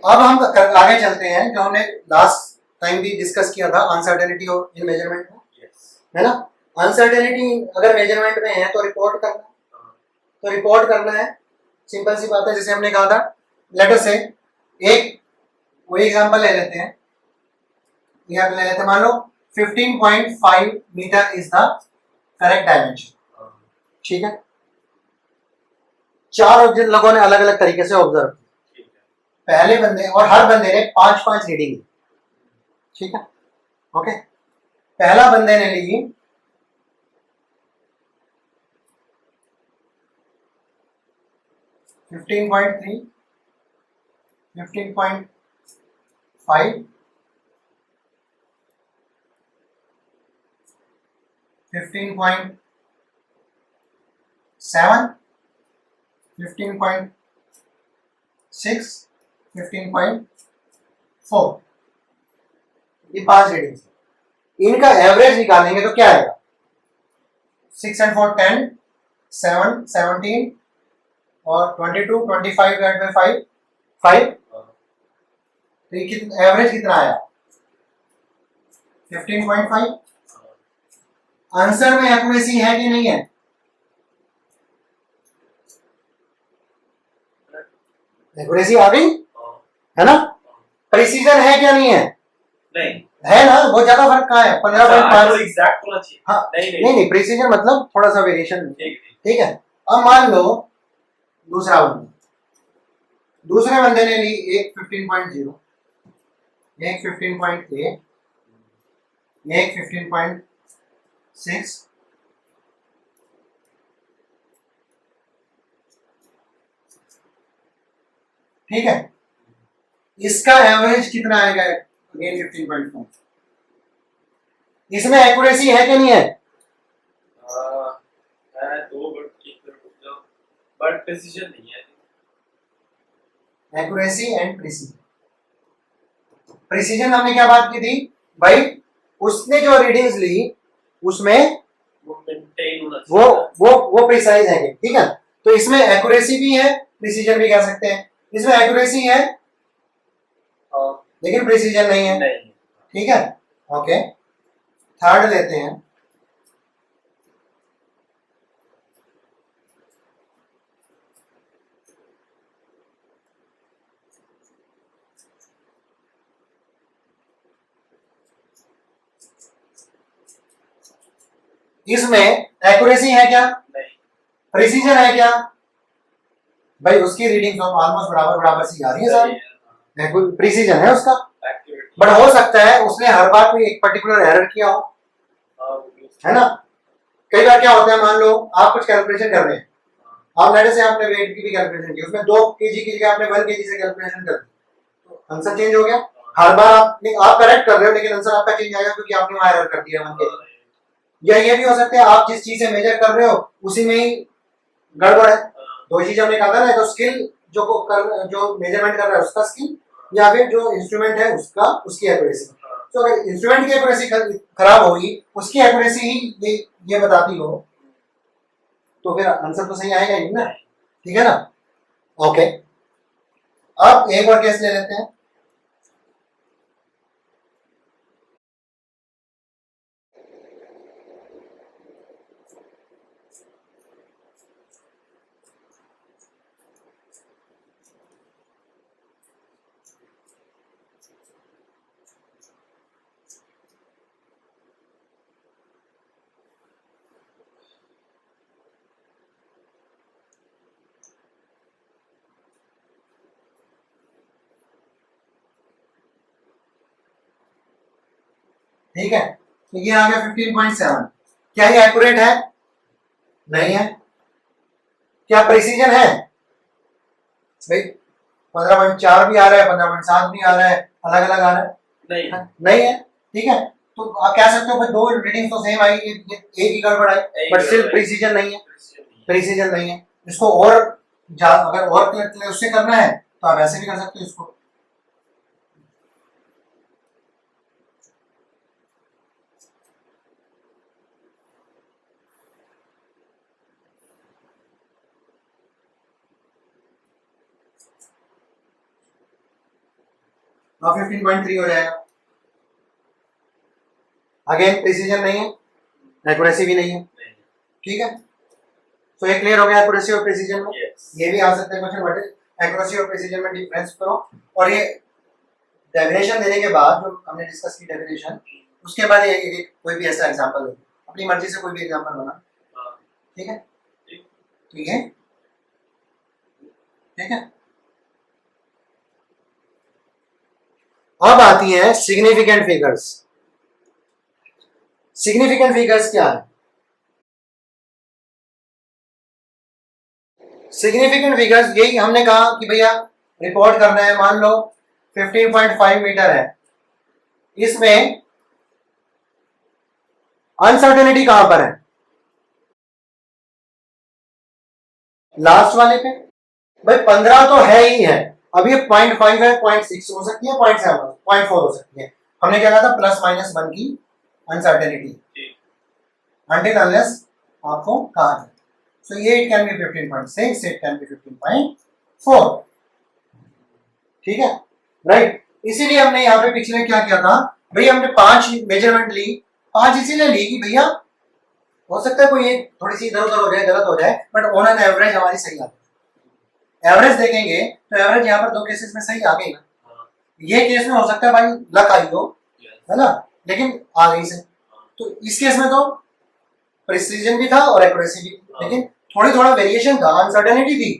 अब हम आगे चलते हैं, जो हमने लास्ट टाइम भी डिस्कस किया था, अनसर्टेनिटी और इन मेजरमेंट में, है ना। अनसर्टेनिटी अगर मेजरमेंट में है तो रिपोर्ट करना, तो रिपोर्ट करना है, सिंपल सी बात है। जैसे हमने कहा था, लेट अस से एक वही एग्जांपल ले लेते हैं, यहाँ ले लेते हैं, मान लो 15.5 metre is the correct dimension, ठीक है। चार जिन लोगों ने अलग अलग तरीके से ऑब्जर्व किया, पहले बंदे और हर बंदे ने 5-5 रीडिंग ली, ठीक है, ओके। पहला बंदे ने ली 15.3, 15.5, 15.7, 15.6, 15.4, ये 5 रीडिंग्स। इनका एवरेज निकालेंगे तो क्या आएगा? 6 and 4 10, 7 17 और 22, 25 डिवाइड बाय 5 तो ये एवरेज कितना आया? 15.5। आंसर में एक्यूरेसी है कि नहीं है? एक्यूरेसी आ गई, है ना। प्रिसीजन है क्या नहीं है? नहीं है ना। बहुत ज्यादा फर्क कहाँ है? 15.5 एग्जैक्ट होना चाहिए। हाँ नहीं प्रिसीजन मतलब थोड़ा सा वेरिएशन, ठीक है। अब मान लो दूसरे बंदे ने ली एक 15.0, एक 15.8, एक 15.6, ठीक है। इसका एवरेज कितना आएगा? अगेन 15.5। इसमें एक्यूरेसी है कि नहीं है? है तो बट प्रिसीजन नहीं है। एक्यूरेसी एंड प्रिसीजन हमने क्या बात की थी भाई? उसने जो रीडिंग्स ली उसमें वो मेंटेन होना चाहिए, वो प्रिसाइज है, ठीक है। तो इसमें एक्यूरेसी भी है, प्रिसीजन भी कह सकते हैं। इसमें एक्यूरेसी है लेकिन प्रिसीजन नहीं है, ठीक है, ओके। थर्ड लेते हैं, इसमें एक्यूरेसी है क्या? प्रिसीजन है क्या? भाई उसकी रीडिंग तो ऑलमोस्ट बराबर सी आ रही है सारी, प्रिसीजन है उसका, बट हो सकता है उसने हर बार कोई एक पर्टिकुलर एरर किया हो, है ना। कई बार क्या होता है, मान लो आप कुछ कैलकुलेशन कर रहे हैं, आप लेटर से आपने वेट की भी कैलकुलेशन की, उसमें 2 kg की जगह आपने 1 kg से कैलकुलेशन कर दी, तो आंसर चेंज हो गया। हर बार आप करेक्ट कर रहे हो लेकिन आंसर आपका चेंज आएगा क्योंकि आपने वहां एरर कर दिया 1 kg। या ये भी हो सकता है आप जिस चीज से मेजर कर रहे हो उसी में ही गड़बड़ है। 2 चीज हमने कहा था ना, तो स्किल जो मेजरमेंट कर रहा है उसका स्किल, या फिर जो इंस्ट्रूमेंट है उसकी एक्यूरेसी। तो अगर इंस्ट्रूमेंट की एक्यूरेसी खराब होगी, उसकी एक्यूरेसी ही ये बताती हो, तो फिर आंसर तो सही आएगा ही ना, ठीक है ना, ओके। अब एक और केस ले लेते हैं, ठीक है। तो ये आ गया 15.7। क्या ये एक्यूरेट है? नहीं है। क्या प्रिसीजन है? भाई 15.4 भी आ रहा है, 15.7 भी आ रहा है, अलग अलग आ रहा है, नहीं है, ठीक है। तो आप कह सकते हो भाई 2 रीडिंग तो सेम आई, एक ही गड़बड़ आई, बट स्टिल प्रिसीजन नहीं है, प्रिसीजन नहीं है। इसको और अगर और उससे करना है तो आप ऐसे भी कर सकते हो इसको, अब 15.3 हो जाएगा। अगेन प्रिसीजन नहीं है, एक्यूरेसी भी नहीं है, ठीक है। तो ये क्लियर हो गया एक्यूरेसी और प्रिसीजन में। Yes. ये भी आ सकता है क्वेश्चन, व्हाट इज एक्यूरेसी और प्रिसीजन में डिफरेंस करो। और ये डेफिनेशन देने के बाद जो हमने डिस्कस की डेफिनेशन, उसके बाद ये कोई भी ऐसा एग्जांपल हो, अपनी मर्जी से कोई भी एग्जांपल बना, ठीक है। तो ये ठीक है। अब आती है सिग्निफिकेंट फिगर्स। सिग्निफिकेंट फिगर्स क्या है? सिग्निफिकेंट फिगर्स यही हमने कहा कि भैया रिपोर्ट करना है, मान लो 15.5 मीटर है, इसमें अनसर्टेनिटी कहां पर है? लास्ट वाले पे। भाई 15 तो है ही है, अब ये 0.5 है, 0.6 हो सकती है, 0.7 0.4 हो सकती है। हमने क्या कहा था? +-1 की अनसर्टेनिटी until unless आपको कहा है। So ये it can be 15.6, it can be 15.4, ठीक है, राइट। इसीलिए हमने यहाँ पे पिछले क्या किया था भैया, हमने 5 मेजरमेंट ली। 5 इसीलिए ली कि भैया हो सकता है कोई एक थोड़ी सी इधर उधर हो जाए, गलत हो जाए, बट ऑन एन एवरेज हमारी सही आती है। एवरेज देखेंगे तो एवरेज यहाँ पर 2 केसेस में सही आ गई ना। ये केस में हो सकता है भाई लक आई हो, है ना, लेकिन आ गई से। तो इस केस में तो प्रिसीजन भी था और एक्यूरेसी भी, लेकिन थोड़ा वेरिएशन था, अनसर्टेनिटी थी।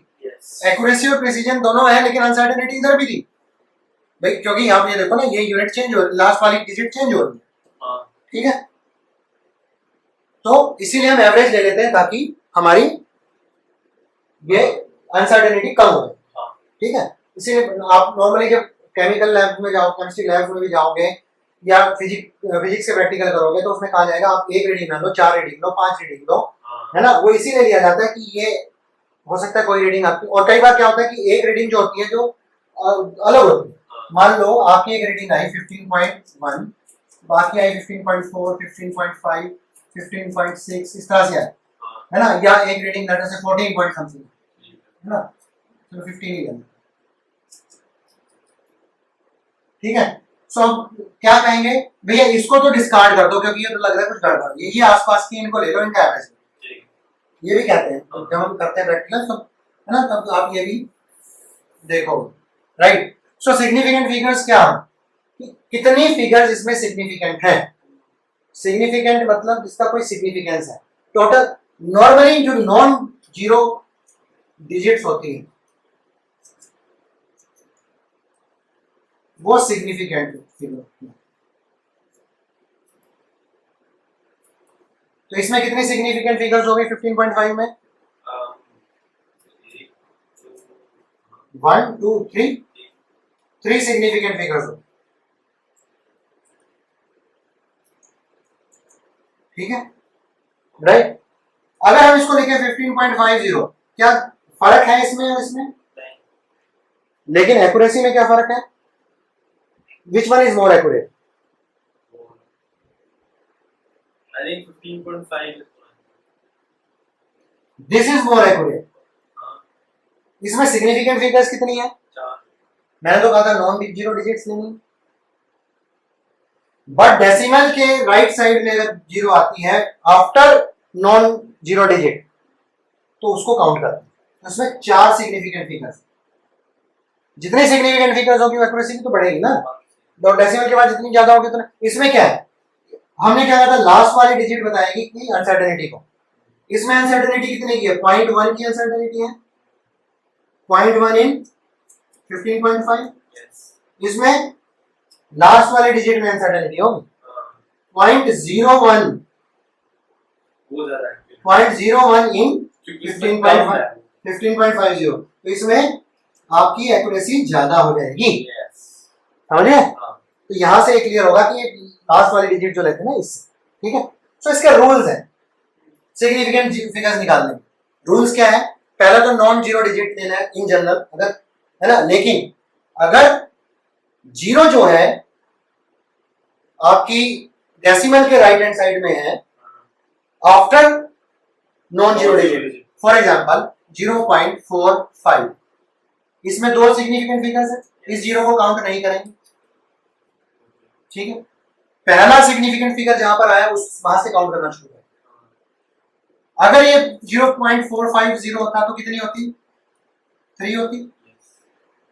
एक्यूरेसी और प्रिसीजन दोनों है, लेकिन अनसर्टेनिटी इधर भी थी भाई, क्योंकि यहाँ पे देखो ना, ये यूनिट चेंज हो, लास्ट वाली डिजिट चेंज हो रही है, ठीक है। तो इसीलिए हम एवरेज ले लेते हैं ताकि हमारी ये अनसर्टेनिटी कम हो जाए, ठीक है। इसीलिए आप नॉर्मली जब केमिकल लैब में जाओ, केमिस्ट्री लैब में भी जाओगे या फिजिक्स से प्रैक्टिकल करोगे, तो उसमें कहा जाएगा आप 1 रीडिंग ना लो, 4 रीडिंग लो, 5 रीडिंग लो, है ना। वो इसीलिए लिया जाता है कि ये हो सकता है कोई रीडिंग आपकी, और कई बार क्या होता है कि एक रीडिंग जो होती है जो अलग होती है। मान लो आपकी एक रीडिंग आई 15.1, बाकी आई 15.4, 15.5, 15.6, इस तरह से आए, है ना, या एक रीडिंग लेटर से 14 पॉइंट समथिंग, है ना, तो 15 ही लेना, ठीक है। सो अब क्या कहेंगे भैया, इसको तो डिस्कार्ड कर दो क्योंकि ये तो लग रहा है कुछ गड़बड़, ये आसपास की इनको ले लो, इनका एवरेज, ये भी कहते हैं जब हम करते हैं प्रैक्टिकल, तो है ना, तब आप ये भी देखो, राइट। सो सिग्निफिकेंट फिगर्स क्या है? कितनी फिगर्स इसमें सिग्निफिकेंट है? सिग्निफिकेंट मतलब जिसका कोई सिग्निफिकेंस है। टोटल नॉर्मली जो नॉन जीरो डिजिट्स होती है वो सिग्निफिकेंट फिगर होती है। तो इसमें कितनी सिग्निफिकेंट फिगर्स हो गई 15.5 में? 1 2 3 सिग्निफिकेंट फिगर्स हो, ठीक है, राइट। अगर हम इसको लिखें 15.50, क्या फर्क है इसमें और इसमें? लेकिन एक्यूरेसी में क्या फर्क है? Which one is more accurate? I think 15.5 this is more accurate. इसमें सिग्निफिकेंट फिगर्स कितनी है? 4। मैंने तो कहा था नॉन जीरो डिजिट्स लेनी, बट डेसिमल के राइट साइड में अगर जीरो आती है आफ्टर नॉन जीरो डिजिट तो उसको काउंट करते हैं। उसमें 4 सिग्निफिकेंट फिगर्स, जितने सिग्निफिकेंट फिगर्स होगी एक्यूरेसी भी तो बढ़ेगी ना, तो डेसिमल के बाद जितनी ज्यादा होगी तो इसमें क्या है, हमने क्या कहा था, लास्ट वाली डिजिट बताएगी कि अनसर्टेनिटी को। इसमें अनसर्टेनिटी कितने की है? 0.1 की अनसर्टेनिटी है, 0.1 इन 15.5। इसमें लास्ट वाले डिजिट में अनसर्टेनिटी होगी 0.01, वो ज्यादा है 0.01 इन क्योंकि इसमें कम है। 15.50। तो इसमें आपकी एक्यूरेसी ज्यादा हो जाएगी, Yes. समझे? हाँ। तो यहां से ये क्लियर होगा कि लास्ट वाली डिजिट जो लेते हैं ना इससे, ठीक है। तो इसके रूल्स हैं सिग्निफिकेंट फिगर्स निकालने के। रूल्स क्या है? पहला तो नॉन जीरो डिजिट लेना है इन जनरल, अगर, है ना, लेकिन अगर जीरो जो है आपकी डेसिमल के राइट हैंड साइड में है after non zero digit, for example 0.45, इसमें 2 सिग्निफिकेंट फिगर्स है, इस जीरो को काउंट नहीं करेंगे, ठीक है, पहला सिग्निफिकेंट फिगर जहां पर आया उस वहां से काउंट करना शुरू करें। अगर ये 0.450 होता तो कितनी होती? 3 होती।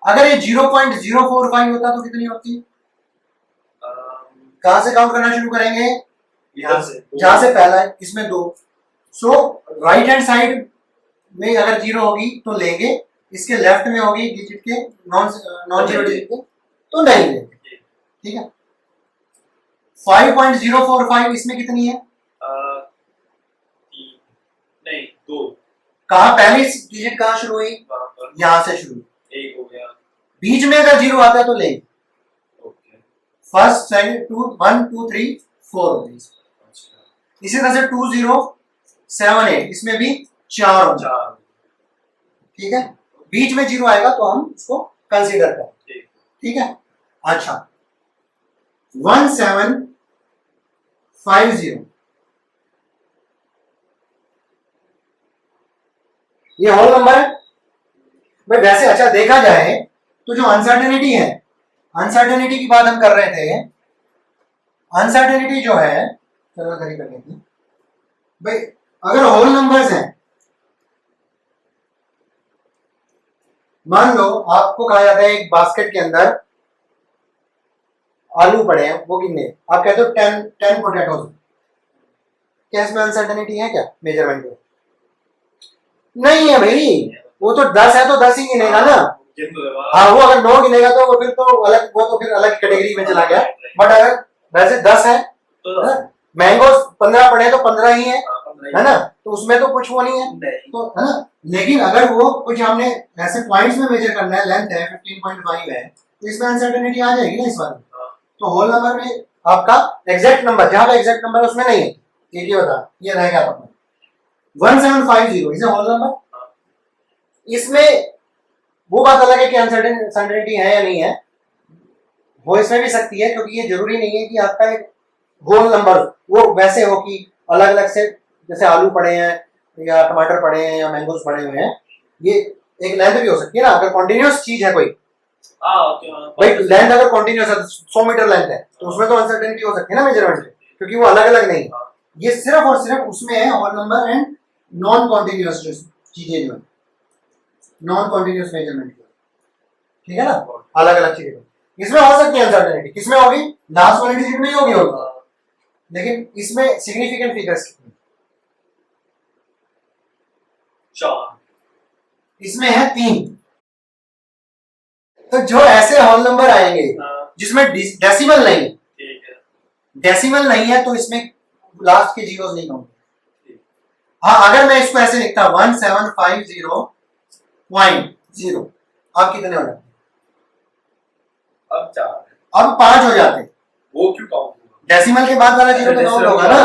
अगर ये 0.045 होता तो कितनी होती? कहां से काउंट करना शुरू करेंगे? इधर से जहां से पहला है इसमें 2। सो राइट हैंड साइड में अगर 0 होगी तो लेंगे, इसके लेफ्ट में होगी डिजिट के नॉन जीरो डिजिट के तो नहीं लेंगे। ठीक है, 5.045 इसमें कितनी है? नहीं 2। कहा पहली डिजिट कहां शुरू हुई? यहां से शुरू, 1 हो गया। बीच में अगर 0 आता है तो लेंगे। ओके, फर्स्ट सेकंड 2 1 2 3 4 हो गई। इसी तरह से 2078 इसमें भी 4 हो जाए। ठीक है, बीच में 0 आएगा तो हम उसको कंसीडर करें। ठीक है, अच्छा 1750 ये होल नंबर है भाई। वैसे अच्छा देखा जाए तो जो अनसर्टेनिटी है, अनसर्टेनिटी की बात हम कर रहे थे, अनसर्टेनिटी जो है, चलो करी कर लेते हैं भाई। अगर होल नंबर्स हैं, मान लो आपको कहा जाता है एक बास्केट के अंदर आलू पड़े हैं, वो कितने? आप कहते हो 10 पोटैटोज। क्या इसमें अनसर्टेनिटी है क्या मेजरमेंट में? नहीं है भाई, वो तो 10 है तो 10 ही गिनेगा ना। हाँ, वो अगर 9 गिनेगा तो वो फिर तो अलग, वो तो फिर अलग कैटेगरी में चला गया। बट अगर वैसे 10 है, मैंगो 15 पड़े तो 15 ही है ना, तो उसमें तो कुछ वो नहीं है तो, है ना। लेकिन अगर वो कुछ हमने ऐसे पॉइंट्स में मेजर करना है, लेंथ है 15.5 है, तो इसमें अनसर्टेनिटी आ जाएगी ना इस बार। तो होल नंबर में आपका एग्जैक्ट नंबर, जहां पे एग्जैक्ट नंबर उसमें नहीं है, ये बता, ये रहेगा आपका 1750 इज होल नंबर। इसमें वो बात अलग है कि अनसर्टेनिटी है या नहीं है, वो इसमें भी सकती है, क्योंकि ये जरूरी नहीं है कि आपका एक होल नंबर वो वैसे हो कि अलग अलग से, जैसे आलू पड़े हैं या टमाटर पड़े हैं या मैंगोज पड़े हुए हैं, ये एक लेंथ भी हो सकती है ना। अगर कॉन्टिन्यूअस चीज है कोई, भाई लेंथ अगर कॉन्टिन्यूअस है 100 मीटर लेंथ है तो उसमें तो अनसर्टेनिटी हो सकती है ना मेजरमेंट में, क्योंकि वो अलग अलग नहीं। ये सिर्फ और सिर्फ उसमें है whole number and non continuous जो चीजें जो है, नॉन कॉन्टिन्यूअस मेजरमेंट, ठीक है ना, अलग अलग चीजें इसमें हो सकती है अनसर्टेनिटी। किसमें होगी? लास्ट वाली डिजिट में ही होगी। लेकिन इसमें सिग्निफिकेंट फिगर्स कितने? 4, इसमें है 3। तो जो ऐसे होल नंबर आएंगे जिसमें डेसिमल नहीं, डेसिमल नहीं है, तो इसमें लास्ट के जीरोस नहीं होंगे। हाँ, अगर मैं इसको ऐसे लिखता 1750.0, अब कितने हो जाते? अब 4, अब 5 हो जाते। वो क्यों काउंट होगा? डेसिमल के बाद वाला जीरो तो काउंट होगा ना।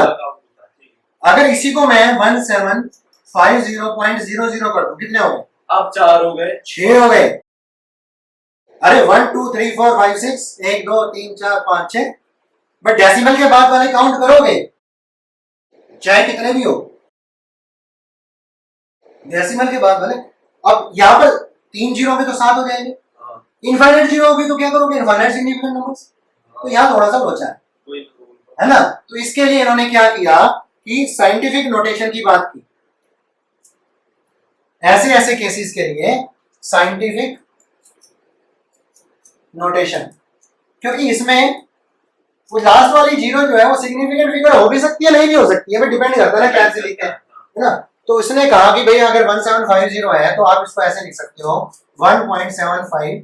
अगर इसी को मैं 1750.00 कर दूं, कितने हो गए? अब 4 हो गए, 6 हो गए। अरे 1 2 3 4 5 6 1 2 3 4 5 6, बट डेसिमल के बाद वाले काउंट करोगे चाहे कितने भी हो, डेसिमल के बाद वाले। अब यहाँ पर 3 जीरो में तो 7 हो जाएंगे, इनफाइनाइट जीरो होगी तो क्या करोगे? Infinite significant numbers. तो यहाँ थोड़ा सा लोचा है ना। तो इसके लिए इन्होंने क्या किया कि साइंटिफिक नोटेशन की बात की। ऐसे ऐसे केसेस के लिए साइंटिफिक नोटेशन, क्योंकि इसमें वो लास्ट वाली जीरो जो है वो सिग्निफिकेंट फिगर हो भी सकती है, नहीं भी हो सकती है, डिपेंड करता है ना कैसे लिखते हैं, है ना। तो इसने कहा कि भाई अगर 1750 है तो आप इसको ऐसे लिख सकते हो 1.75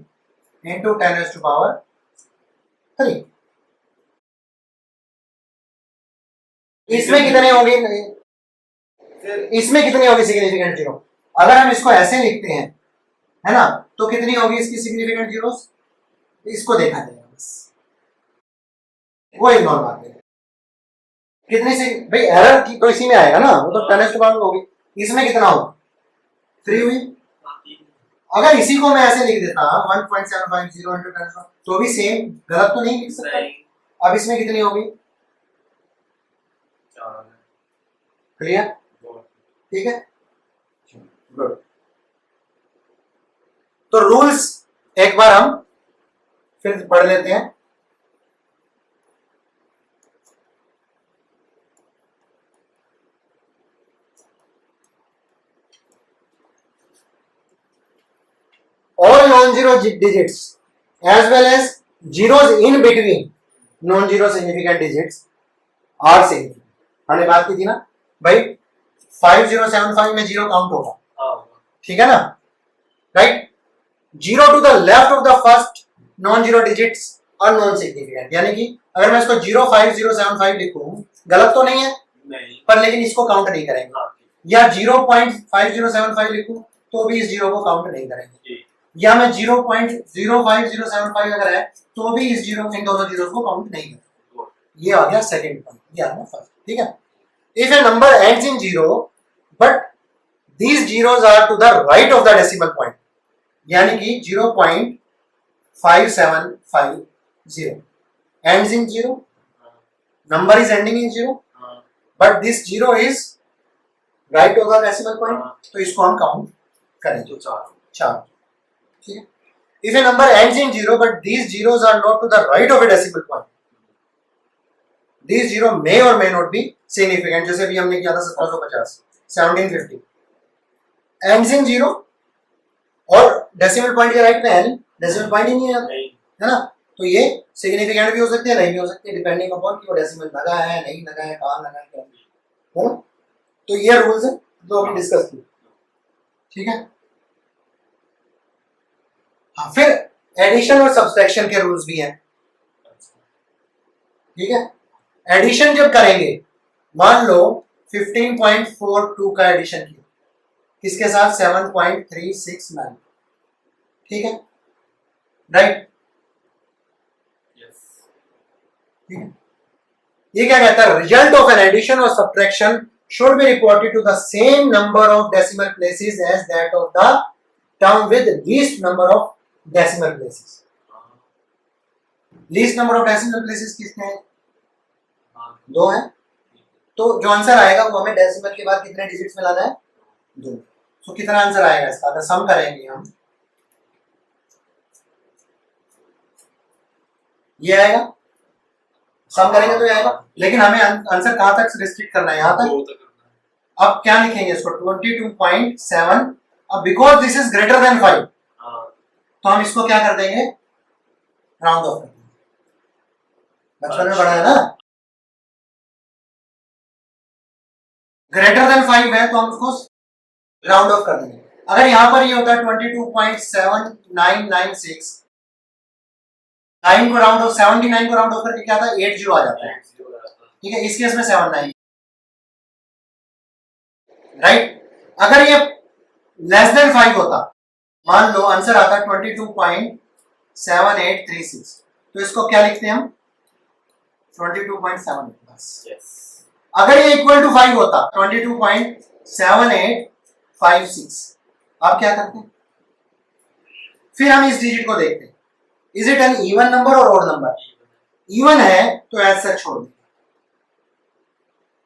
into 10⁻³ इसमें कितने होंगे? इसमें कितनी होगी सिग्निफिकेंट जीरो? अगर हम इसको ऐसे लिखते हैं, है ना, तो कितनी होगी इसकी सिग्निफिकेंट जीरोस? इसको देखा जाएगा बस, वो इग्नोर मार देंगे। कितनी सी भाई एरर की तो इसी में आएगा ना, वो तो 10⁻³ होगी। इसमें कितना होगा? 3 हुई। अगर इसी को मैं ऐसे लिख देता 1.750 into 10⁻, तो भी सेम, गलत तो नहीं लिख सकता। अब इसमें कितनी होगी? क्लियर? ठीक है, गुड। तो रूल्स एक बार हम फिर पढ़ लेते हैं। non-zero digits as well as zeros in between non-zero significant digits are significant. हमने बात की थी ना भाई 5075 में जीरो काउंट होगा, ठीक है ना, right. Zero to the left of the first non zero digits are non significant, यानी कि अगर मैं इसको 05075 लिखूं गलत तो नहीं है, नहीं, पर लेकिन इसको काउंट नहीं करेंगे. या 0.5075 लिखूं तो भी इस जीरो को काउंट नहीं करेंगे. या मैं 0.05075 अगर है तो भी इस जीरो इन दोनों जीरो को काउंट नहीं करेंगे. ये आ गया सेकंड पॉइंट, ये आ गया फर्स्ट. ठीक है. If a number ends in zero but these zeros are to the right of the decimal point, यानी कि 0.5750 ends in zero, number is ending in zero, but this zero is right over decimal point, तो इसको हम count करेंगे चार. ठीक है. If a number ends in zero but these zeros are not to the right of a decimal point, these zero may or may not be significant. जैसे भी हमने किया था 1750, 1750 ends in zero और डेसिमल पॉइंट के right में है, decimal point ही नहीं है ना, तो ये सिग्निफिकेंट भी हो सकते हैं, नहीं भी हो सकते, डिपेंडिंग अपॉन कि वो डेसिमल लगा है नहीं लगा है, कहाँ लगा है, क्या है ना. तो ये रूल्स है जो अभी डिस्कस किए. ठीक है. हाँ, फिर एडिशन और सब्सट्रैक्शन के रूल्स भी हैं. ठीक है. एडिशन जब करेंगे, मान लो 15.42 का एडिशन किया, किसके साथ 7.369, ठीक है, राइट. ठीक है. ये क्या कहता है, रिजल्ट ऑफ एन एडिशन और subtraction should be reported to the same number of decimal places as that of the term with least number of decimal places. Least number of decimal places कितने हैं, दो हैं. तो जो answer आएगा वो हमें डेसिमल के बाद कितने डिजिट्स में लाना है, दो. तो कितना आंसर आएगा इसका, अगर सम करेंगे हम, ये आएगा, सम करेंगे तो ये आएगा, लेकिन हमें आंसर कहां तक रिस्ट्रिक्ट करना है, यहां तक. अब क्या लिखेंगे इसको, 22.7. अब because this is greater than 5, तो हम इसको क्या कर देंगे, राउंड ऑफ कर देंगे. बचपन में पढ़ा है ना, ग्रेटर देन 5 है तो हम उसको राउंड ऑफ कर देंगे. अगर यहां पर ये होता है 22.7996, 9 को राउंड ऑफ 79 को राउंड ऑफ करके क्या था, 80 आ जाता है. ठीक है. इस केस में 79, राइट. अगर ये लेस देन 5 होता, मान लो आंसर आता 22.7836, तो इसको क्या लिखते हैं हम, 22.7 बस. अगर ये इक्वल टू 5 होता, 22.7856, आप क्या करते हैं, फिर हम इस डिजिट को देखते हैं, is it an even number और ऑड नंबर. इवन है तो एज सच छोड़ देंगे.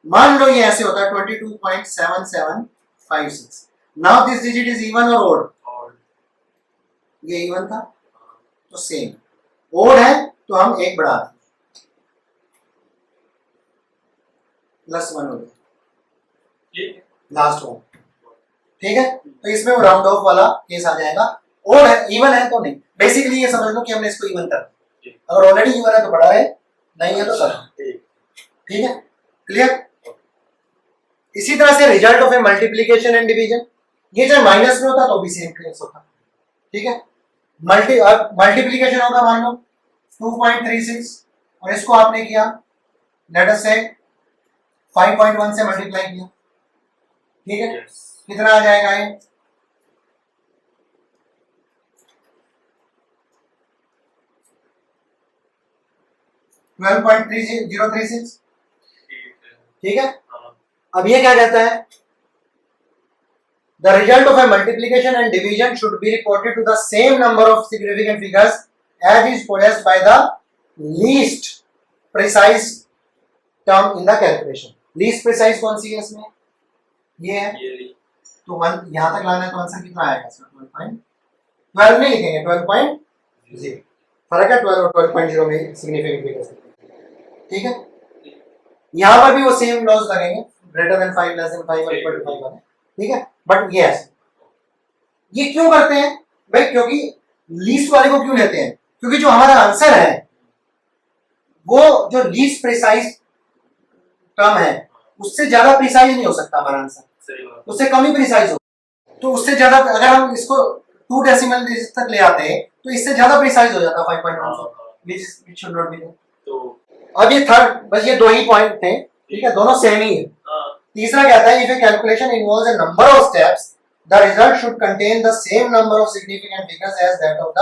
मान लो ये ऐसे होता है 22.7756, now this digit is even और ऑड, ये इवन था तो सेम, ऑड है तो हम एक बढ़ा देंगे, +1 हो गया, लास्ट वन. ठीक है. तो इसमें वो राउंड ऑफ वाला केस आ जाएगा. ऑड है, इवन है तो नहीं. बेसिकली ये समझ लो कि हमने इसको इवन कर, अगर ऑलरेडी इवन है तो बढ़ा है, नहीं है तो कर. ठीक है, क्लियर. इसी तरह से result of a multiplication and division, ये चाहे माइनस में होता तो भी सेम केस होता. ठीक है. मल्टीप्लिकेशन होगा, मान लो 2.36 और इसको आपने किया लेट अस से 5.1 से मल्टीप्लाई किया. ठीक है. कितना आ जाएगा ये, 12.3036. ठीक है. अब ये क्या कहता है, the result of a multiplication and division should be reported to the same number of significant figures as is possessed by the least precise term in the calculation. Least precise कौन सी है इसमें, ये है. तो 1 यहां तक लाना है तो आंसर कितना आएगा इसमें, 12 नहीं लिखेंगे, 12.0. फर्क है 12 और 12.0 में सिग्निफिकेंट फिगर्स. ठीक है. यहां पर भी वो सेम लॉज लगेंगे, ग्रेटर देन 5, लेस देन 5 और इक्वल टू 5 वाले. ठीक है. बट ये क्यों करते हैं भाई, क्योंकि लीस्ट वाले को क्यों लेते हैं? क्योंकि जो हमारा आंसर है वो जो लीस्ट प्रिसाइज टर्म है उससे ज्यादा प्रिसाइज नहीं हो सकता हमारा आंसर, सही बात। उससे कम ही प्रिसाइज हो। तो उससे ज्यादा अगर हम इसको 2 डेसिमल डिजिट तक ले आते हैं तो इससे ज्यादा प्रिसाइज हो जाता 5.1 which should not be there। तो अब ये थर्ड, बस ये 2 ही पॉइंट थे, ठीक है, दोनों सेम ही है। तीसरा कहता है if a calculation involves a number of steps the result should contain the same number of significant figures as that of the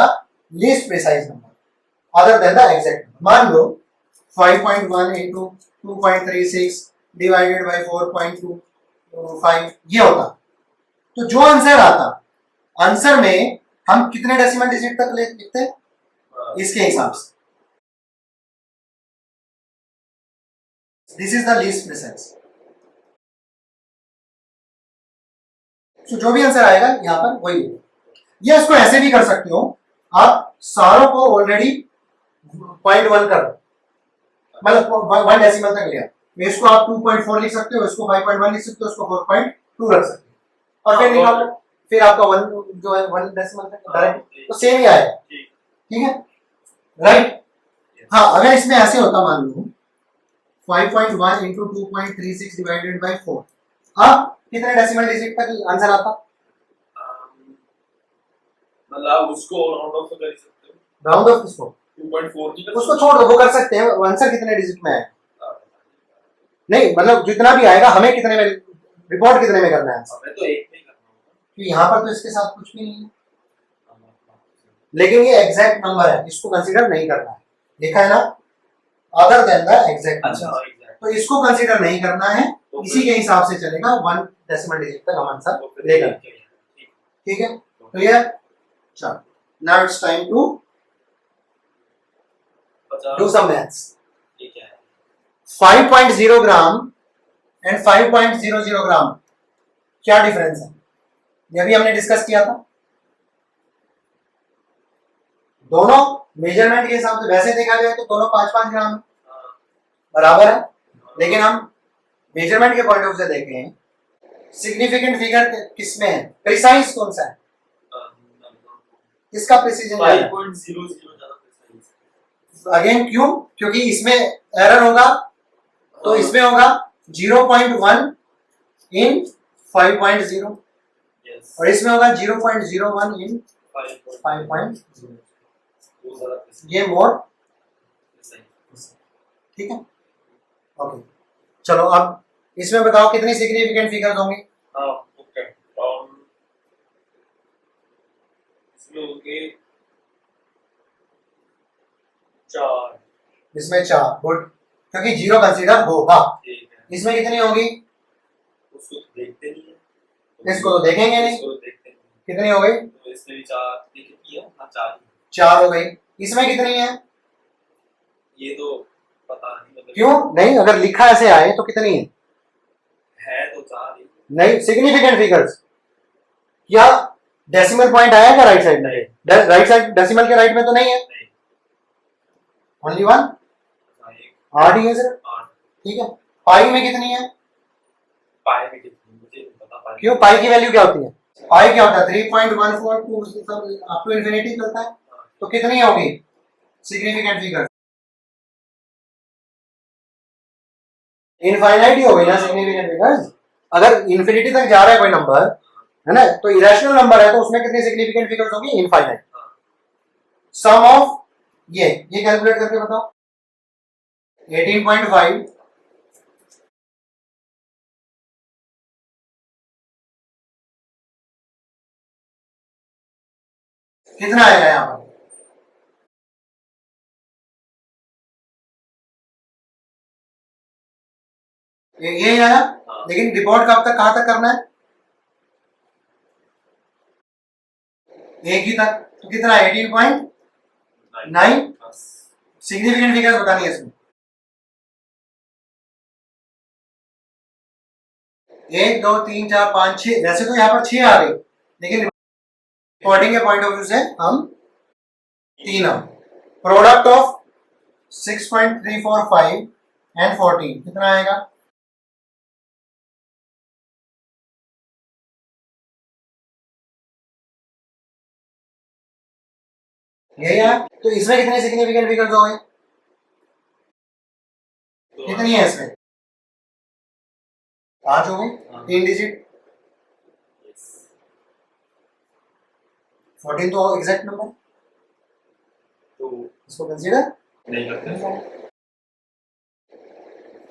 least precise number other than the exact. मान लो 5.1 into 2.36 डिवाइडेड बाय 4.25 ये होता, तो जो answer आता, answer में हम कितने डेसिमल डिजिट तक लिखते हैं इसके हिसाब से। This is the least precise. तो जो भी आंसर आएगा यहां पर वही होगा। ये इसको ऐसे भी कर सकते हो आप, सारों को ऑलरेडी 0.1 कर दो, मतलब 1 डेसिमल तक लिया, इसको आप 2.4 लिख सकते हो, इसको 5.1 लिख सकते हो, इसको 4.2 रख सकते हो और फिर निकाल लो, फिर आपका 1 जो है 1 डेसिमल तक डायरेक्ट तो सेम ही आएगा। ठीक है, राइट। हाँ, अगर इसमें ऐसे होता, मान लो 5.1 into 2.36 डिवाइडेड बाय 4, अब कितने डेसिमल डिजिट तक आंसर आता? मतलब उसको राउंड ऑफ कर सकते हो। राउंड ऑफ किसको? 2.4 की उसको छोड़ दो, वो कर सकते हैं। आंसर कितने डिजिट में है नहीं, मतलब जितना भी आएगा हमें कितने में रिपोर्ट कितने में करना है? हमें तो एक में ही करना होगा, तो यहाँ पर तो इसके साथ कुछ भी नहीं है, लेकिन ये एग्जैक्ट नंबर है, इसको कंसीडर नहीं करना है, लिखा है ना अदर देन द एग्जैक्ट। अच्छा, तो इसको कंसीडर नहीं करना है, तो इसी के हिसाब से चलेगा, 1 डेसिमल डिजिट तक हम आंसर लेगा। ठीक है, क्लियर? चलो, now it's time to do some maths. ये क्या है? 5.0 ग्राम एंड 5.00 ग्राम क्या डिफरेंस है? ये भी हमने डिस्कस किया था। दोनों मेजरमेंट के हिसाब से वैसे देखा जाए तो दोनों 5-5 ग्राम बराबर है, लेकिन हम मेजरमेंट के पॉइंट ऑफ से देखें, सिग्निफिकेंट फिगर किसमें है, प्रिसाइज कौन सा है, किसका प्रिसीजन है? 5.00 ज्यादा प्रिसाइज। अगेन क्यों? क्योंकि इसमें एरर होगा, तो इसमें होगा 0.1 इन 5.0 यस, और इसमें होगा 0.01 इन 5.0। ये मोर ठीक है। ओके, चलो अब इसमें बताओ कितनी सिग्निफिकेंट फिगर्स होंगी? हाँ, ओके, इसमें होंगे 4। इसमें 4, गुड, क्योंकि 0 कंसीडर होगा। ठीक है, इसमें कितनी होगी? उसको तो देखते नहीं है, इसको तो देखेंगे नहीं, इसको तो देखते नहीं, कितनी हो गई? तो इसमें भी 4 कितनी है? हाँ, 4 4 हो गई। इसमें कितनी है? ये तो पता नहीं, मतलब क्यों नहीं, अगर लिखा ऐसे आए तो कितनी है तो 4 ही। नहीं, सिग्निफिकेंट फिगर्स या डेसिमल पॉइंट आया क्या राइट साइड में? राइट साइड डेसिमल के राइट में तो नहीं है, ओनली 1, 8 ही है सिर्फ। ठीक है, पाई में कितनी है? पाई में कितनी मुझे नहीं पता। पाई क्यों, पाई की वैल्यू क्या होती है? पाई क्या होता है? 3.142 अप टू इंफिनिटी चलता है, तो कितनी होगी सिग्निफिकेंट फिगर? इनफाइनाइट ही हो गई ना सिग्निफिकेंट फिगर्स। अगर इन्फिनिटी तक जा रहा है कोई नंबर, है ना, तो इरेशनल नंबर है, तो उसमें कितनी सिग्निफिकेंट फिगर्स होगी? इनफाइनाइट। सम ऑफ ये कैलकुलेट करके बताओ। 18.5 कितना आएगा यहाँ पर? ये आया, लेकिन रिपोर्ट कब तक, कहां तक करना है? एक ही तक, तो कितना? 18.9। सिग्निफिकेंट फिगर्स बतानी है इसमें। 1 2 3 4 5 6, वैसे तो यहाँ पर 6 आ गई, लेकिन रिपोर्टिंग के पॉइंट ऑफ व्यू से हम 3 हम। प्रोडक्ट ऑफ 6.345 एंड 14 कितना आएगा? यही है। तो इसमें कितने सिग्निफिकेंट फिगर्स हो गए? कितनी है इसमें? 5 हो गई, 3 डिजिट। 14 तो एग्जैक्ट नंबर, तो इसको कंसीडर नहीं करते।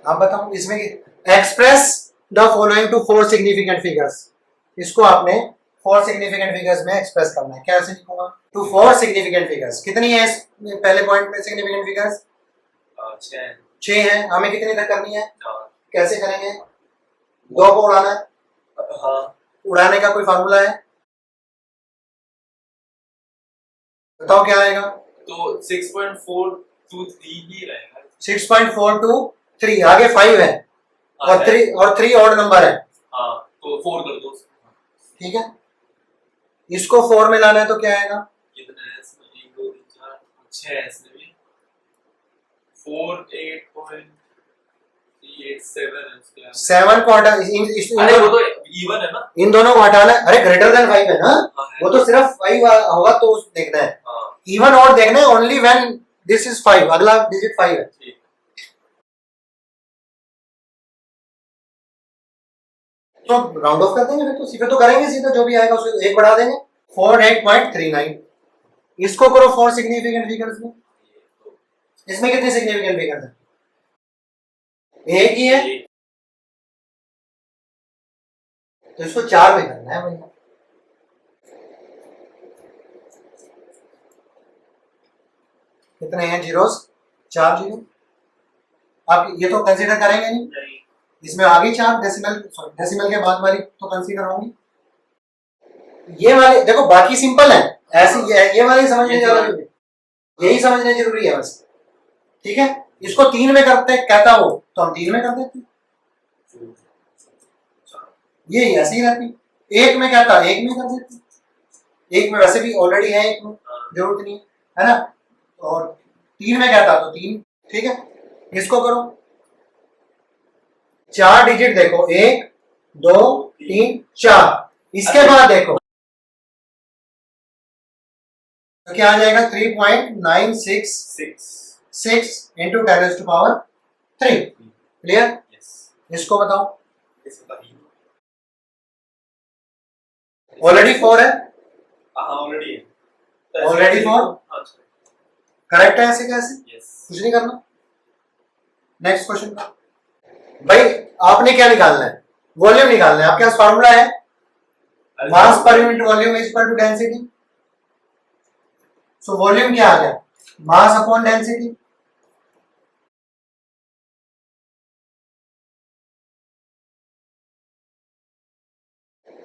आप बताओ इसमें express the following to 4 significant figures, इसको आपने 4 सिग्निफिकेंट फिगर्स में एक्सप्रेस करना है। कैसे लिखूंगा? To 4 significant figures. कितनी है इस पहले पॉइंट में सिग्निफिकेंट फिगर्स? 6 है। हमें कितनी तक करनी है? कैसे करेंगे? 2 को उड़ाना है। हाँ, उड़ाने का कोई फार्मूला है? बताओ क्या आएगा? तो 6.423 ही रहेगा। 6.423, आगे 5 है और 3 ऑड नंबर है। हाँ, तो 4 कर दो। ठीक है, इसको 4 में लाना है तो क्या आएगा? कितना है इसमें? 1 2 3 4 6 है इसमें भी। 4 8.387 है उसके अलावा। 7 को हटा, अरे वो तो इवन है ना। इन दोनों को हटाना है। अरे ग्रेटर देन 5 है ना, हाँ, है। वो तो सिर्फ 5 होगा तो देखना है। हाँ, इवन और देखना है ओनली व्हेन दिस इज 5, अगला डिजिट 5 है। ठीक। तो राउंड ऑफ कर देंगे, फिर तो सीधे तो करेंगे, सीधा जो भी आएगा उसको 1 बढ़ा देंगे। 48.39, इसको करो 4 सिग्निफिकेंट फिगर्स में। इसमें कितने सिग्निफिकेंट फिगर्स हैं? एक ही है, तो इसको 4 में करना है भाई। कितने हैं जीरोस? 4 जीरो। आप ये तो कंसीडर करेंगे नहीं, इसमें आगे 4 डेसिमल के बाद वाली तो कंसीडर होंगी। ये वाले देखो बाकी सिंपल है, ऐसे ये वाले समझने जरूरी है, यही समझने जरूरी है बस। ठीक है, इसको 3 में करते कहता हो तो हम 3 में कर देते, ये ऐसे ही रहती। 1 में कहता 1 में कर देते, 1 में वैसे भी ऑलरेडी है, 1 में जरूरत नहीं है ना, और 3 में कहता तो 3। ठीक है, इसको करो 4 डिजिट देखो, 1 2 3 4। इसके बाद देखो तो क्या आ जाएगा? 3.966 इंटू 10 टू पावर 3। क्लियर? इसको बताओ। ऑलरेडी 4 है, ऑलरेडी 4 करेक्ट है। ऐसे कैसे? कुछ नहीं करना। नेक्स्ट क्वेश्चन का भाई, आपने क्या निकालना है? वॉल्यूम निकालना है। आपके पास फार्मूला है, मास पर unit volume is equal to density. So volume क्या आ गया? Mass upon density.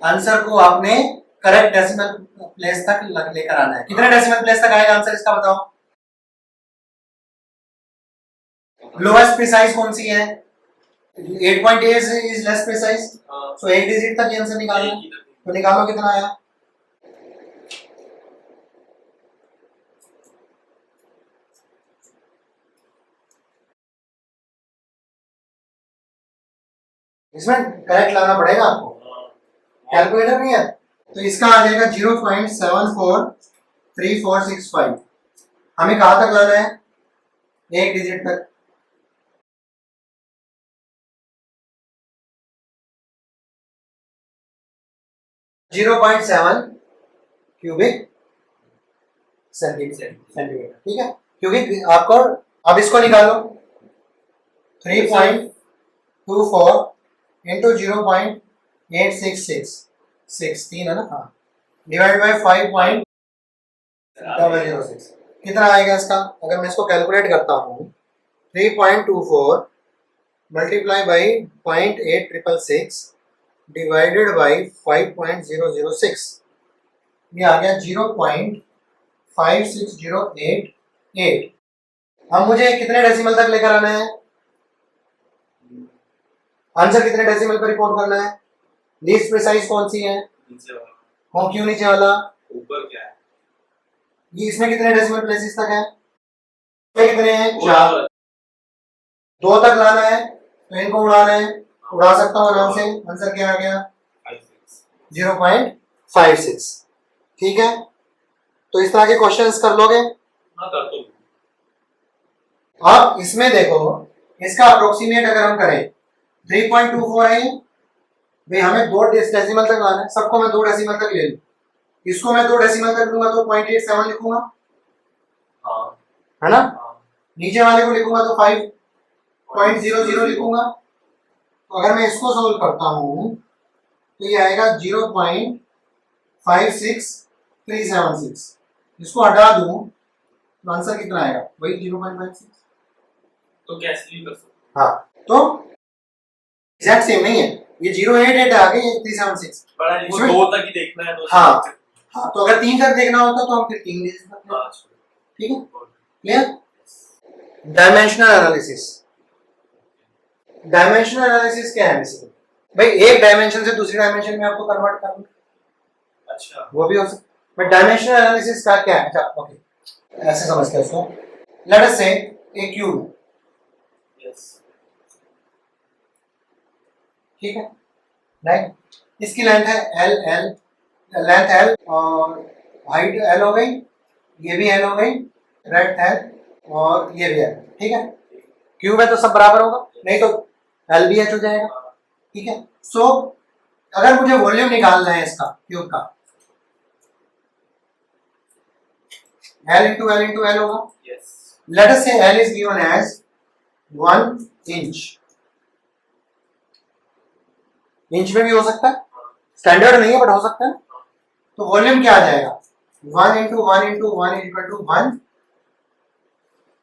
आंसर को आपने करेक्ट डेसिमल प्लेस तक लेकर आना है। कितने डेसिमल प्लेस तक आएगा आंसर इसका बताओ? लोएस्ट प्रिसाइज कौन सी है? 8.8 is less precise, so 1 digit तक ये आंसर निकालना है। तो निकालो कितना आया? इसमें करेक्ट लाना पड़ेगा आपको, कैलकुलेटर नहीं है तो इसका आ जाएगा 0.743465। हमें कहां तक लाना है? 1 डिजिट तक। Zero 0.7 cubic centimetre. ठीक है, क्योंकि आपको अब इसको निकालो 3.24 इंटू 0.8666 है ना, हाँ, डिवाइड बाय 5.006। कितना आएगा इसका? अगर मैं इसको कैलकुलेट करता हूँ 3.24 मल्टीप्लाई बाई 0.8666 डिवाइडेड बाई 5.006, ये आ गया 0.56088। अब मुझे कितने डेसिमल तक लेकर आना है? आंसर कितने डेसिमल पर रिपोर्ट करना है? लीस्ट प्रिसाइज कौन सी है? नीचे वाला। हाँ, क्यों नीचे वाला? ऊपर क्या है? ये इसमें कितने डेसिमल प्लेसेस तक है? इसमें कितने हैं? 4। 2 तक लाना है तो इनको उड़ाना है, उड़ा सकता हूँ आराम से। आंसर क्या आ गया? 0.56। ठीक है, तो इस तरह के क्वेश्चंस कर लोगे। हाँ कर तो लूँ। अब इसमें देखो, इसका अप्रोक्सीमेट अगर हम करें 3.24 है ये। भाई हमें 2 डेसिमल तक लाना है, सबको मैं 2 डेसिमल तक ले लूं, इसको मैं 2 डेसिमल तक लूंगा तो 0.87 लिखूंगा, हाँ है ना। हाँ नीचे वाले को लिखूंगा तो 5.00 लिखूंगा। तो अगर मैं इसको सोल्व करता हूं तो ये आएगा 0.56376। इसको हटा दूं तो आंसर कितना आएगा, वही 0.56। तो कैसे भी कर सकते हाँ, तो एग्जैक्ट सेम नहीं है, ये 088 आ गई, ये 376। बड़ा इसको इसमें- 2 तक ही देखना है तो हाँ। हाँ, तो अगर 3 तक देखना होता तो हम फिर 3 दे सकते हैं। हाँ ठीक है, clear. Dimensional analysis. Dimensional analysis क्या है बेसिकली, भाई एक डायमेंशन से दूसरी डायमेंशन में आपको कन्वर्ट करना, अच्छा वो भी हो सकता है। बट डायमेंशनल एनालिसिस का क्या है, अच्छा ओके, ऐसे समझते हैं इसको। लेट अस से ए क्यूब, यस ठीक है, राइट। इसकी लेंथ है एल और हाइट एल हो गई, ये भी एल हो गई, ब्रेड्थ एल और ये भी एल, ठीक है। क्यूब है तो सब बराबर होगा, नहीं तो एल भी एच हो जाएगा, ठीक है। सो अगर मुझे वॉल्यूम निकालना है इसका क्यूब का, एल इंटू एल होगा। Yes let us say L is given as 1 inch, inch में भी हो सकता है, स्टैंडर्ड नहीं है बट हो सकता है। तो वॉल्यूम क्या आ जाएगा, 1 into 1 into 1 is equal to 1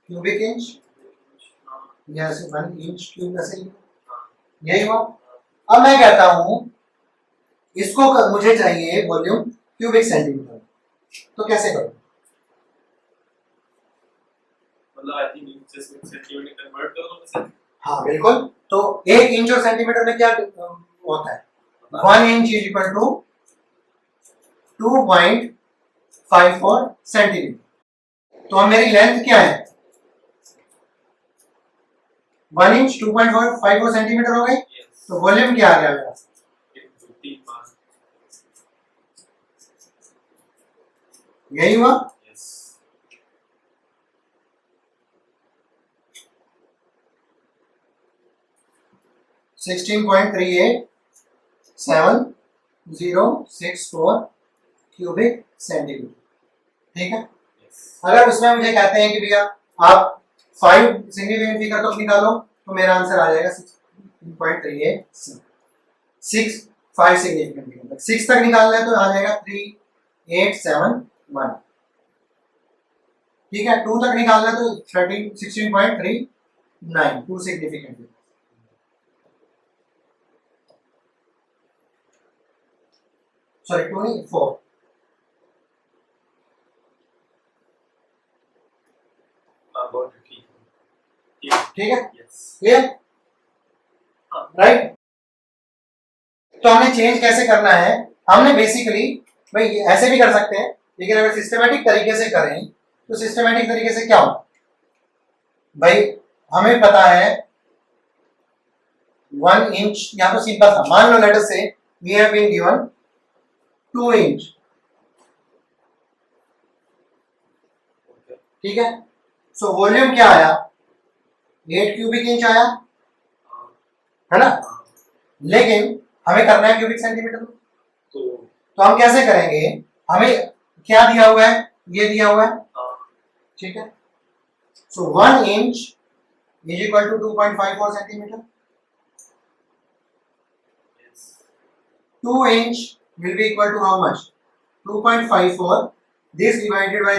cubic inch, यहाँ से 1 इंच क्यूब ऐसे यही हुआ। अब मैं कहता हूं इसको मुझे चाहिए वॉल्यूम क्यूबिक सेंटीमीटर, तो कैसे करूं। मतलब आई थिंक इंच से सेंटीमीटर कन्वर्ट कर दो वैसे। हाँ बिल्कुल, तो 1 इंच और सेंटीमीटर में क्या होता है, 1 inch is equal to 2.54 centimetre. तो अब मेरी लेंथ क्या है, 1 इंच 2.54 सेंटीमीटर हो गई। यस तो वॉल्यूम क्या आ गया मेरा, 3 बार यही हुआ। यस 16.38764 क्यूबिक सेंटीमीटर, ठीक है। यस अगर उसमें मुझे कहते हैं कि भैया आप 5 सिग्निफिकेंट फिगर तो निकालो, तो मेरा आंसर आ जाएगा 16.387। 6 5 सिग्निफिकेंट फिगर, 6 तक निकालना है तो आ जाएगा 3871, ठीक है। 2 तक निकालना है तो 16.39, 2 सिग्निफिकेंट फिगर। सॉरी 2 नहीं 4, बहुत ठीक ठीक है, यस क्लियर, राइट। तो हमें चेंज कैसे करना है, हमने बेसिकली भाई ऐसे भी कर सकते हैं, लेकिन अगर सिस्टमेटिक तरीके से करें तो सिस्टमेटिक तरीके से क्या होगा, भाई हमें पता है 1 इंच, यहाँ तो सिंपल था, मान लो let us say we have been given 2 inch, ठीक है। सो वॉल्यूम क्या आया, 8 क्यूबिक इंच आया, है ना। लेकिन हमें करना है क्यूबिक सेंटीमीटर में, तो हम कैसे करेंगे, हमें क्या दिया हुआ है, ये दिया हुआ है, ठीक है। So 1 inch is equal to 2.54 centimetre, 2 inch will be equal to how much, 2.54, this divided by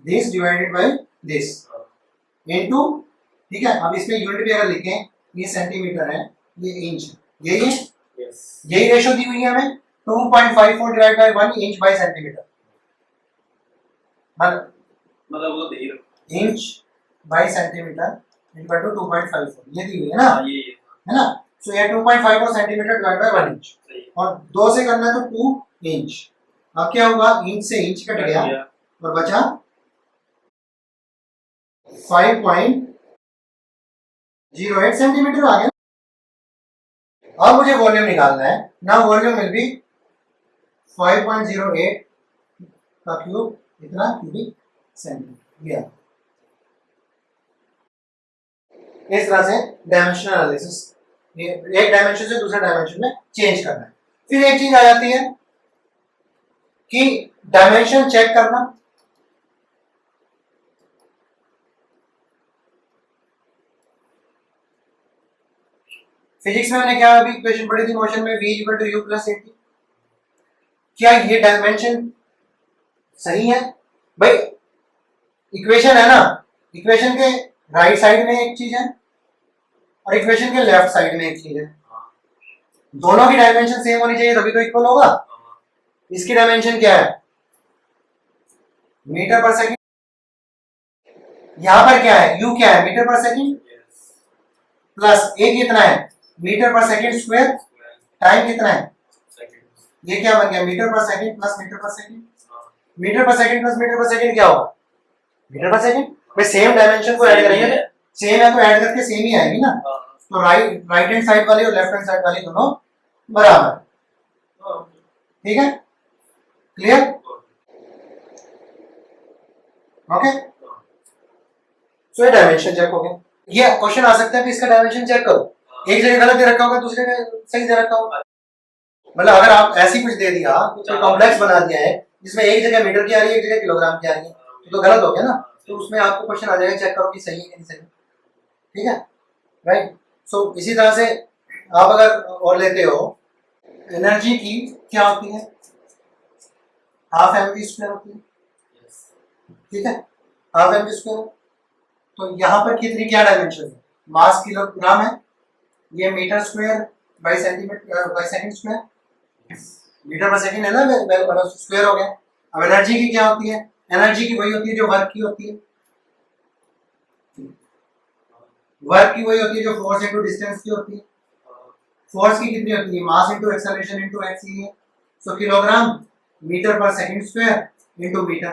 this divided by this into, ठीक है। अब इसमें यूनिट भी अगर लिखें, ये सेंटीमीटर है, ये इंच है, यही है, यही रेशो दी हुई है हमें, 2.54 divide by 1 inch by centimetre, मतलब वो दे ही रखो inch by centimetre equal to 2.54, ये दी हुई है ना, ये है ना। सो ये 2.54 सेंटीमीटर डिवाइड बाय 1 इंच, सही और 2 से करना है तो 2 इंच। अब क्या होगा, इंच से इंच कट गया और बचा 5.08 सेंटीमीटर आ गया। अब मुझे वॉल्यूम निकालना है, नाउ वॉल्यूम विल बी 5.08 का क्यूब इतना क्यूबिक सेंटीमीटर। ये इस तरह से डायमेंशनल एनालिसिस, एक डायमेंशन से दूसरे डायमेंशन में चेंज करना है। फिर एक चीज आ जाती है कि डायमेंशन चेक करना। फिजिक्स में हमने क्या अभी इक्वेशन पढ़ी थी मोशन में, v equal to u plus at। क्या ये डायमेंशन सही है भाई? इक्वेशन है ना, इक्वेशन के राइट साइड में एक चीज है और इक्वेशन के लेफ्ट साइड में एक चीज है, दोनों की डायमेंशन सेम होनी चाहिए तभी तो इक्वल होगा। इसकी डायमेंशन क्या है? मीटर पर सेकंड। यहां पर क्या है? u क्या है? मीटर पर सेकंड प्लस a कितना है? मीटर पर सेकंड स्क्वायर। टाइम कितना है? ये क्या बन गया? मीटर पर सेकंड प्लस मीटर पर सेकंड। मीटर पर सेकंड प्लस मीटर पर सेकंड क्या होगा? मीटर पर सेकंड। भाई सेम डायमेंशन को ऐड करेंगे, सेम है तो ऐड करके सेम ही आएगी ना। तो राइट हैंड साइड वाली और लेफ्ट हैंड साइड वाली दोनों बराबर। ठीक है, क्लियर? ओके, सो ये डायमेंशन चेक हो गया। ये क्वेश्चन आ सकता है कि इसका डायमेंशन चेक करो, एक जगह गलत दे रखा होगा, दूसरे जगह सही दे रखा होगा। मतलब अगर आप ऐसी कुछ दे दिया, कुछ कॉम्प्लेक्स बना दिया है जिसमें एक जगह मीटर की आ रही है, एक जगह किलोग्राम की आ रही है, तो गलत हो गया ना। तो उसमें आपको क्वेश्चन आ जाएगा, चेक करो कि सही है कि नहीं सही। ठीक है, राइट। सो इसी तरह से आप अगर और लेते हो, एनर्जी की क्या होती है? हाफ mv स्क्वायर होती है। ठीक है, हाफ mv स्क्वायर। तो यहाँ पर कितनी क्या डायमेंशन है? मास किलोग्राम है, ये metre square by centimetre by second square, metre पर सेकंड है ना, स्क्वायर हो गया। अब एनर्जी की क्या होती है? एनर्जी की वही होती है जो वर्क की होती है, वर्क की वही होती है जो फोर्स इनटू डिस्टेंस की होती है। फोर्स की कितनी होती है? Mass into acceleration into X ही है। सो किलोग्राम मीटर पर सेकंड स्क्वायर इनटू मीटर।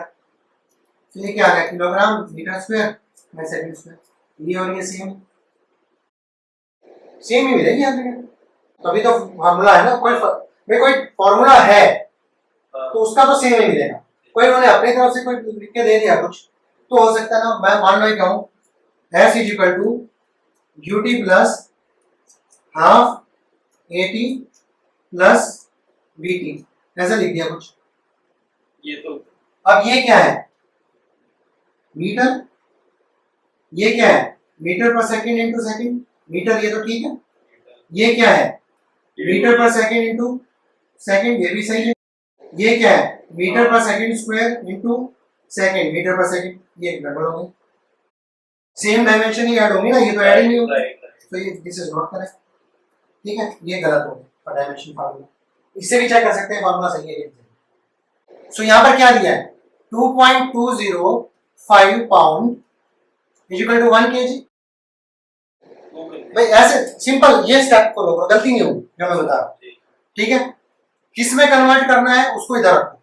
तो ये क्या आ गया? Kilogram metre square by second square. ये और ये सेम सेम ही मिलेगी यहाँ पे। तभी तो फार्मूला है ना, कोई फार्मूला है तो उसका तो सेम ही मिलेगा। कोई उन्होंने अपनी तरफ से कोई लिख के दे दिया कुछ, तो हो सकता है ना, मैं मान लो कहूँ S is equal to ut plus half at plus vt, ऐसा लिख दिया कुछ। ये तो अब ये क्या है? मीटर। ये क्या है? मीटर पर सेकंड इनटू सेकंड। मीटर ये तो ठीक है। ये क्या है? मीटर पर सेकंड इनटू सेकंड, ये भी सही है। ये क्या है? मीटर पर second square into second metre पर सेकंड। ये गड़बड़ हो गई, सेम डायमेंशन ही ऐड होंगी ना, ये तो ऐड ही नहीं होगा, तो ये दिस इज नॉट करेक्ट। ठीक है, ये गलत हो गया डायमेंशन फार्मूला। इससे भी चेक कर सकते हैं फार्मूला सही है कि। सो यहां पर क्या दिया है? 2.205 pound is equal to 1 kg। भाई ऐसे सिंपल ये स्टेप फॉलो करो, गलती नहीं होगी जो मैं बता रहा हूं। ठीक है, किस में कन्वर्ट करना है उसको इधर रखो,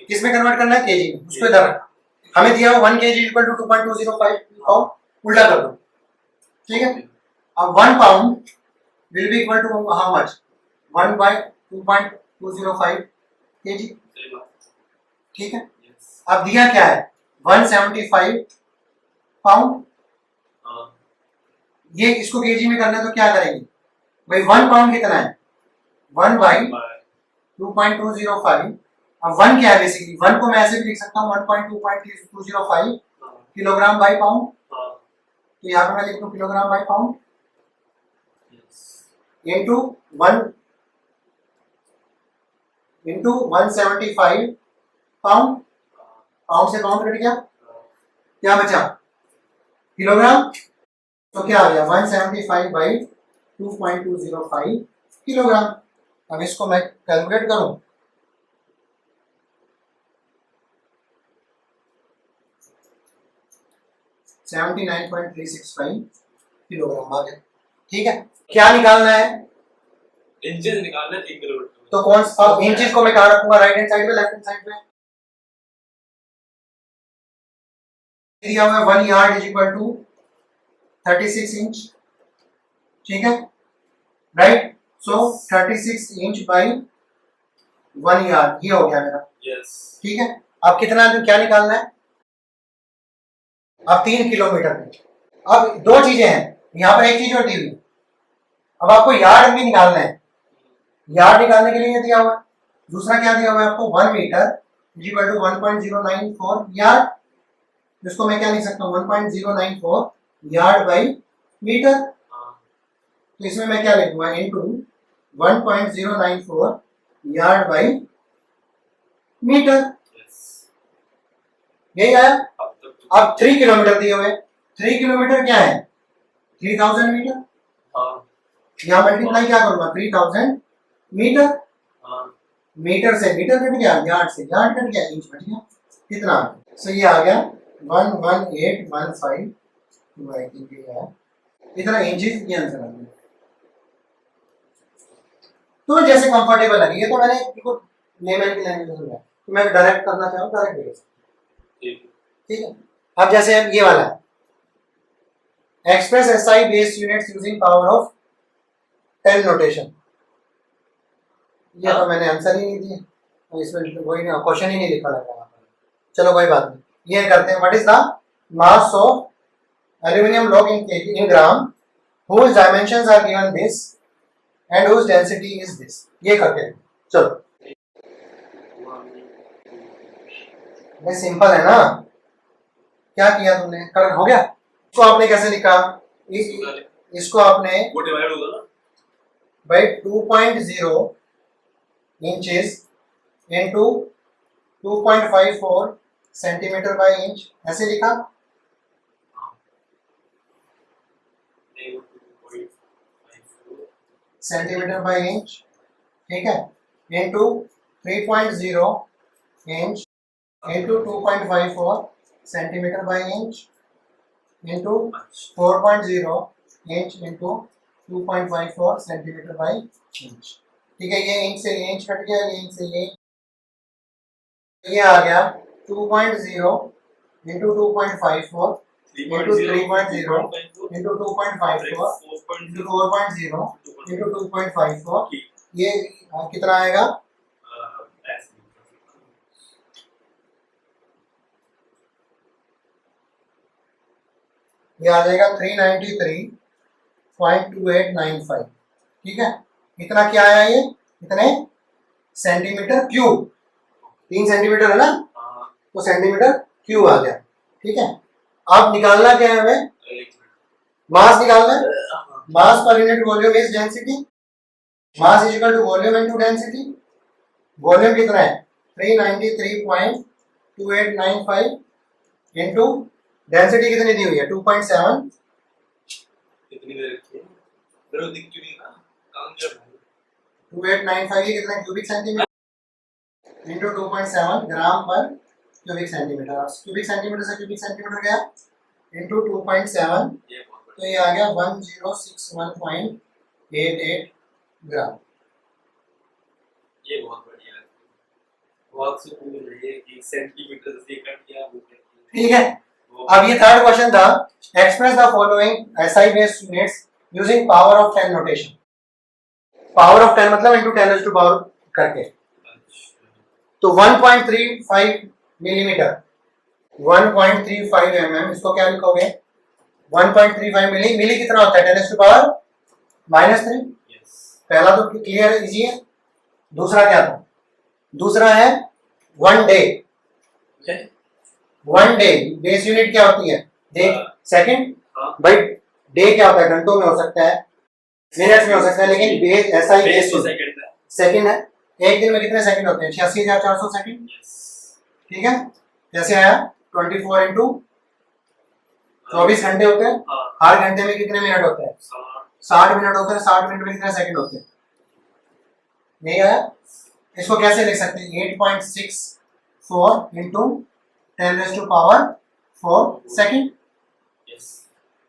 किस में कन्वर्ट करना है? केजी में, उसको इधर रखो। हमें दिया हुआ 1 kg इक्वल टू 2.205 पाउंड, उल्टा कर दो। ठीक है, अब 1 pound will be equal to how much? 1 by 2.205 kg। ठीक है, अब दिया क्या है? 175 पाउंड। ये इसको केजी में करना है तो क्या करेंगे भाई? 1 पाउंड कितना है? 1 by 2.205। अब 1 क्या है? बेसिकली 1 को मैं ऐसे भी लिख सकता हूँ 1.205 किलोग्राम बाई पाउंड। तो यहाँ पे मैं लिख दूं kilogram by pound into 175 pound. Pound से पाउंड कट गया, क्या बचा? किलोग्राम। तो क्या आ गया? 175 बाई 2.205 किलोग्राम। अब इसको मैं कैलकुलेट करूं, $79.365 किलोग्राम आ गया। ठीक है, क्या निकालना है? इंचेस निकालना है 3 किलोमीटर। तो कौन सा इंचेस को मैं कहां रखूंगा? राइट हैंड साइड में, लेफ्ट हैंड साइड में? दिया हुआ है 1 yard is equal to 36 inch. ठीक है, right. So 36 inch by 1 yard, ये हो गया मेरा। यस ठीक है, अब कितना क्या निकालना है, अब 3 किलोमीटर पे। अब दो चीजें हैं, यहाँ पर एक चीज और दी हुई है, अब आपको यार्ड भी निकालना है। यार्ड निकालने के लिए ये दिया हुआ है, दूसरा क्या दिया हुआ है आपको, 1 मीटर इक्वल टू 1.094 यार्ड। इसको मैं क्या लिख सकता हूँ, 1.094 यार्ड बाई मीटर। तो इसमें मैं क्या लिखूंगा, इनटू 1.094 यार्ड बाई मीटर, यही आया। अब 3 किलोमीटर दिए हुए, 3 किलोमीटर क्या है, 3000 मीटर। यहाँ मल्टीप्लाई क्या करूंगा, 3000 मीटर, मीटर से मीटर कट गया, यार्ड से यार्ड कट गया, इंच बच गया, कितना। सो ये आ गया 11815, आई थिंक ये है इतना इंचेस, ये आंसर आ गया। तो जैसे कंफर्टेबल लगे, ये तो मैंने बिल्कुल लेमन की लैंग्वेज में समझा, तो मैं डायरेक्ट करना चाहूँ डायरेक्ट भेज, ठीक है। अब जैसे ये वाला express SI based units using power of 10 notation, ये तो मैंने आंसर ही नहीं दिया, तो इसमें वही ना क्वेश्चन ही नहीं लिखा रहेगा। चलो कोई बात नहीं, ये करते हैं, what is the mass of aluminium block in gram whose dimensions are given this and whose density is this, ये करते हैं। चलो भाई सिंपल है ना, क्या किया तुमने, कर हो गया। इसको आपने कैसे लिखा, इसको आपने वो डिवाइड होगा ना भाई 2.0 inches into 2.54 centimetre by inch, ऐसे लिखा। सेंटीमीटर बाय इंच, ठीक है, into 3.0 inch into 2.54 centimetre by inch into 4.0 inch into 2.54 centimetre by inch, ठीक है। ये इंच से ये इंच कट गया, ये इंच से ये आ गया 2.0 into 2.54 into 3.0 into 2.54 into 4.0 into 2.54, ये कितना आएगा, ये आ जाएगा 393.2895, ठीक है। इतना क्या आया, ये इतने सेंटीमीटर क्यूब, 3 सेंटीमीटर है ना, तो सेंटीमीटर क्यूब आ गया, ठीक है। अब निकालना क्या है हमें, मास निकालना है, मास पर unit volume is density, mass is equal to volume into density. Volume कितना है 393.2895 इनटू डेंसिटी कितनी दी हुई है 2.7, कितनी देर रखी है मेरे को दिख क्यों नहीं ना, काम कर 2895 ये कितना क्यूबिक सेंटीमीटर इनटू 2.7 ग्राम पर क्यूबिक सेंटीमीटर, क्यूबिक सेंटीमीटर से क्यूबिक सेंटीमीटर गया इनटू 2.7, ये बहुत तो ये आ गया 1061.88 ग्राम। ये बहुत बढ़िया है, बहुत सुकून है कि सेंटीमीटर से कट गया वो ठीक है। अब ये थर्ड क्वेश्चन था, express the following SI based units using power of 10 notation. Power of 10 मतलब इनटू 10 टू पावर करके, तो 1.35 मिलीमीटर 1.35 mm, इसको क्या लिखोगे 1.35 मिली, मिली कितना होता है 10 टू पावर -3। पहला तो क्लियर है, इजी है। दूसरा क्या था, दूसरा है 1 डे, 1 डे बेस यूनिट क्या होती है, डे सेकंड, भाई डे क्या होता है घंटों में हो सकता है, मिनट्स में हो सकता है, लेकिन बेस ऐसा ही बेस सेकंड है। एक दिन में कितने सेकंड होते हैं 86,400 सेकंड, ठीक है। कैसे आया 24 इंटू 24 घंटे होते हैं, हर घंटे में कितने मिनट होते हैं 60 मिनट होते हैं, 60 मिनट में कितने सेकंड होते हैं, नहीं आया। इसको कैसे लिख सकते हैं 8.64 इंटू 10 टू पावर 4 सेकंड,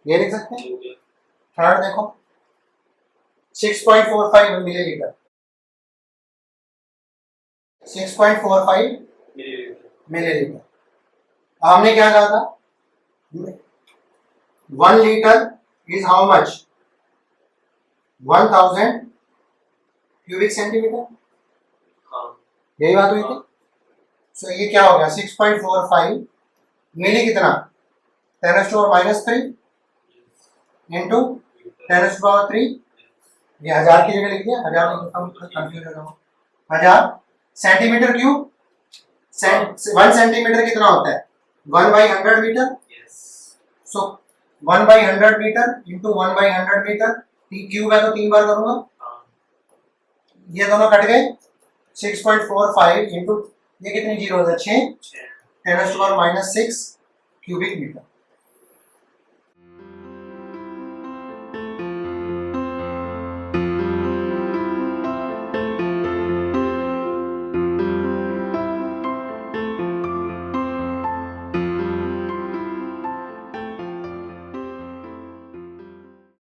ये लिख सकते हैं। थर्ड देखो 6.45 मिलीलीटर, 6.45 मिलीलीटर। हमने क्या कहा था 1 litre is how much 1000 cubic centimetre, यही बात हुई थी। सो ये क्या हो गया 6.45 मिली कितना 10⁻³ इंटू 10⁻³ ये 1000 की जगह लिख दिया 1000 कंफ्यूज हो रहा हूँ 1000 सेंटीमीटर क्यूब 1 सेंटीमीटर कितना होता है 1/100 मीटर Yes. सो 1/100 मीटर इंटू 1/100 मीटर क्यूब है तो 3 बार करूंगा हाँ. ये दोनों कट गए 6.45 इंटू ये कितनी जीरो है 6 छः. 10⁻⁻6 क्यूबिक मीटर